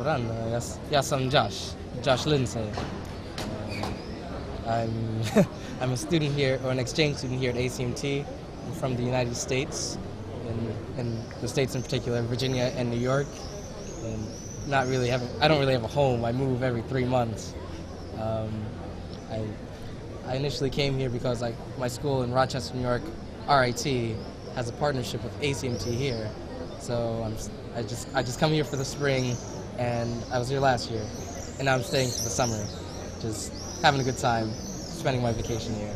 Aran. Yes, I'm Josh Lindsay. I'm I'm a student here, or an exchange student here at ACMT. I'm from the United States, in the states in particular, Virginia and New York. And I don't really have a home. I move every 3 months. I initially came here because my school in Rochester, New York, RIT, has a partnership with ACMT here. So I just come here for the spring, and I was here last year, and now I'm staying for the summer, just having a good time, spending my vacation here.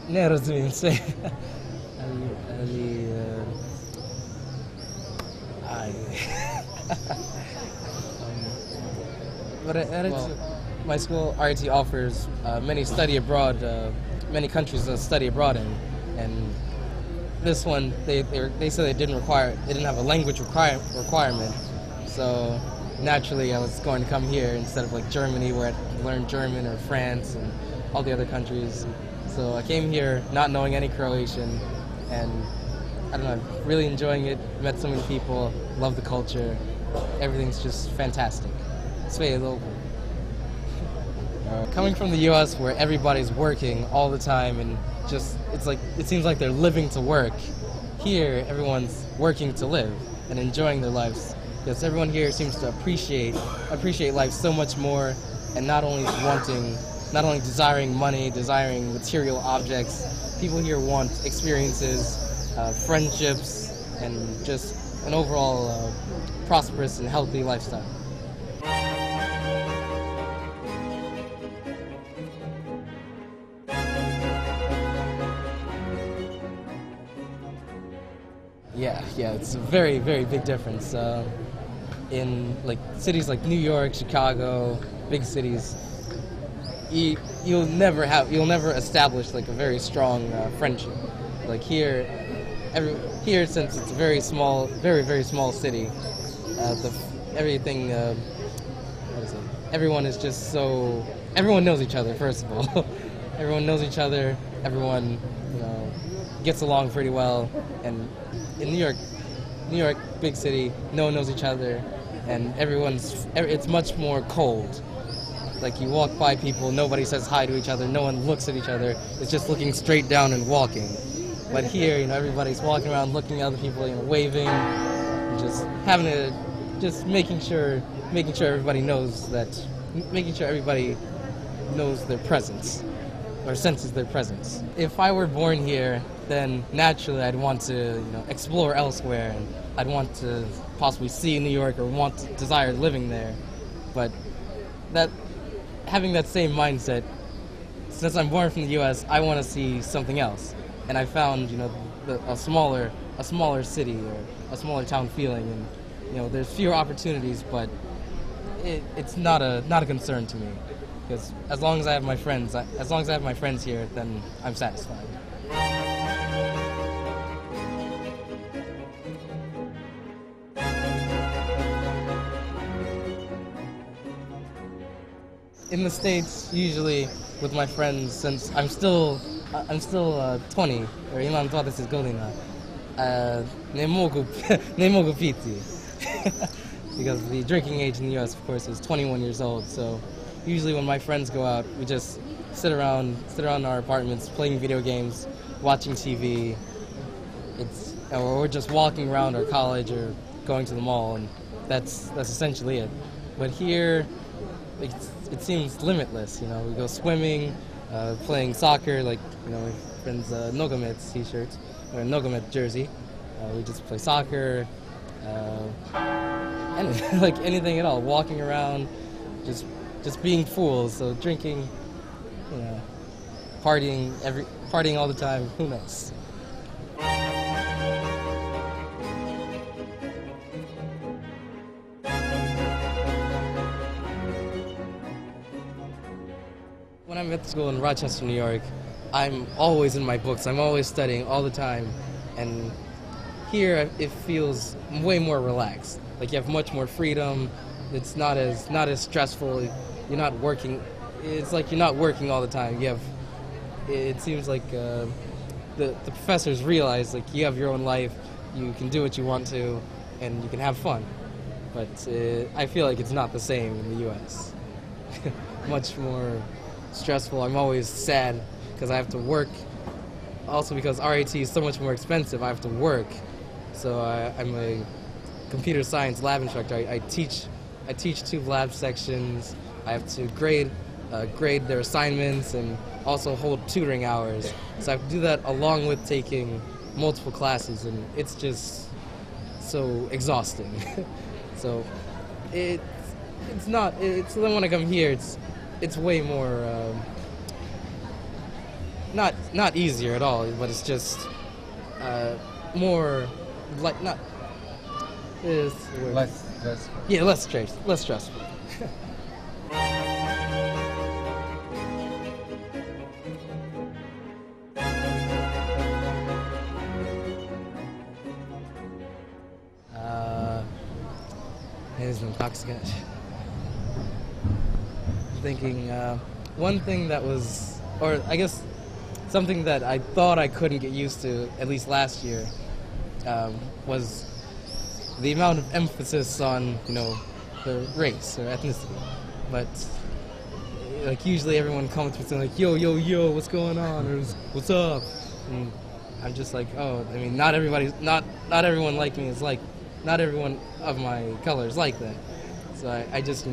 Не розумію все. My school RIT offers many many countries to study abroad in, and this one they said it didn't have a language requirement, so naturally I was going to come here instead of like Germany, where I learned German, or France and all the other countries. So I came here not knowing any Croatian, and I don't know, really enjoying it. Met so many people, love the culture. Everything's just fantastic. Sve local. Coming from the U.S., where everybody's working all the time, and it seems like they're living to work. Here, everyone's working to live and enjoying their lives, because everyone here seems to appreciate life so much more, and not only desiring money, desiring material objects. People here want experiences, friendships, and just an overall prosperous and healthy lifestyle. Yeah, it's a very, very big difference. In like cities like New York, Chicago, big cities, you'll never establish like a very strong friendship. Like here, since it's a very small city, everyone knows each other. First of all, everyone knows each other. Everyone, gets along pretty well. And in New York, big city, no one knows each other, and it's much more cold. Like, you walk by people, nobody says hi to each other, no one looks at each other, it's just looking straight down and walking. But here, everybody's walking around looking at other people, waving, and just making sure everybody knows their presence, or senses their presence. If I were born here, then naturally I'd want to, explore elsewhere, and I'd want to possibly see New York, or desire living there. But having that same mindset, since I'm born from the U.S., I want to see something else, and I found, a smaller city, or a smaller town feeling, and there's fewer opportunities, but it's not a concern to me, because as long as I have my friends here, then I'm satisfied. In the States, usually with my friends, since I'm still 20, or imam todas is golina, ne mogu piti, because the drinking age in the U.S., of course, is 21 years old. So usually when my friends go out, we just sit around in our apartments, playing video games, watching TV. Or we're just walking around our college, or going to the mall, and that's essentially it. But here, it seems limitless. We go swimming, playing soccer, like my friend's Nogomet t-shirt, or Nogomet jersey. We just play soccer, and like anything at all. Walking around, just being fools. So drinking, partying all the time. Who knows? When I'm at school in Rochester, New York, I'm always in my books. I'm always studying all the time, and here it feels way more relaxed. Like, you have much more freedom. It's not as stressful. you're not working. It's like you're not working all the time. You have. It seems like the professors realize like you have your own life. You can do what you want to, and you can have fun. But I feel like it's not the same in the U.S. Much more stressful. I'm always sad because I have to work. Also because RIT is so much more expensive, I have to work. So I'm a computer science lab instructor. I teach 2 lab sections. I have to grade their assignments and also hold tutoring hours. So I have to do that along with taking multiple classes, and it's just so exhausting. So it's not. It's then when I come here, it's way more. Not easier at all, but it's just more like not. Less. Yeah, less stressful. Is intoxicant. Thinking one thing that was, or I guess something that I thought I couldn't get used to, at least last year, was the amount of emphasis on, the race or ethnicity. But like usually everyone comments with something like, yo, what's going on, or what's up? And I'm just like, oh, I mean, not everyone like me is like, not everyone of my color is like that. So I just,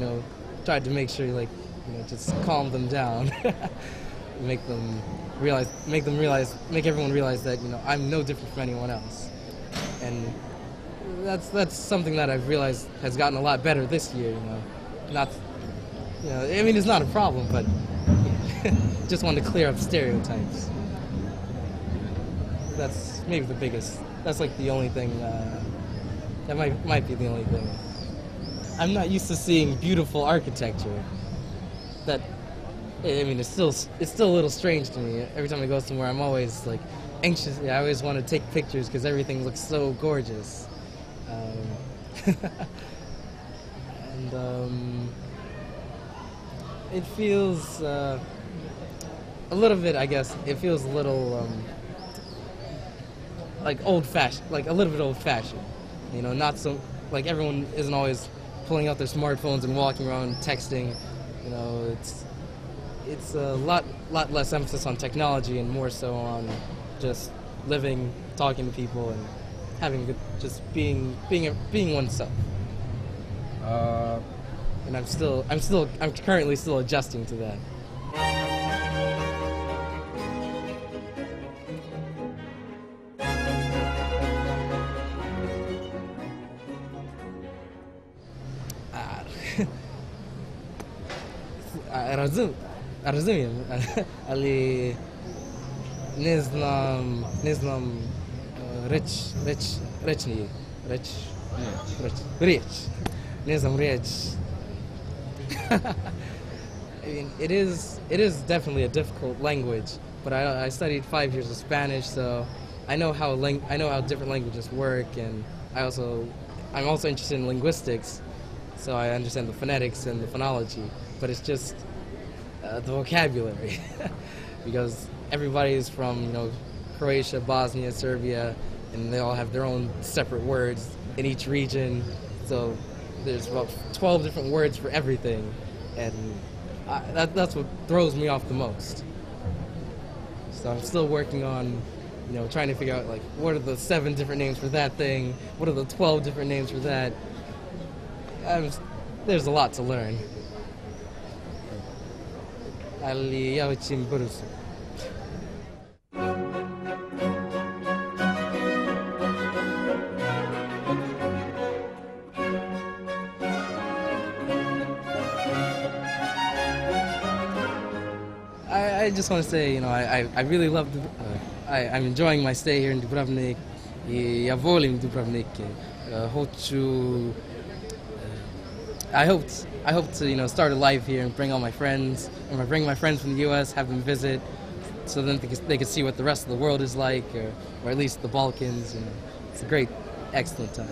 tried to make sure, just calm them down, make everyone realize that, I'm no different from anyone else. And that's something that I've realized has gotten a lot better this year, Not, I mean, it's not a problem, but just wanted to clear up stereotypes. That's maybe the biggest, that's like the only thing, that might be the only thing. I'm not used to seeing beautiful architecture. That, I mean, it's still a little strange to me. Every time I go somewhere, I'm always like anxious. I always want to take pictures because everything looks so gorgeous. And it feels a little bit, I guess. It feels a little like old-fashioned, like a little bit old-fashioned. Not so, like everyone isn't always pulling out their smartphones and walking around texting. It's a lot less emphasis on technology and more so on just living, talking to people, and having good, just being oneself. And I'm currently still adjusting to that. Rozumiem, ale nie znam nie znam rich. I mean, it is definitely a difficult language, but I studied 5 years of Spanish, so I know how different languages work, and I'm also interested in linguistics, so I understand the phonetics and the phonology, but it's just the vocabulary, because everybody is from Croatia, Bosnia, Serbia, and they all have their own separate words in each region. So there's about 12 different words for everything, and that's what throws me off the most. So I'm still working on, trying to figure out like what are the 7 different names for that thing, what are the 12 different names for that. There's a lot to learn. Ali ja učim brzo. I just want to say, I really love. I'm enjoying my stay here in Dubrovnik. Ja volim Dubrovnik. I hope to start a life here and bring all my friends, and bring my friends from the U.S., have them visit, so then they can see what the rest of the world is like, or at least the Balkans. It's a great, excellent time.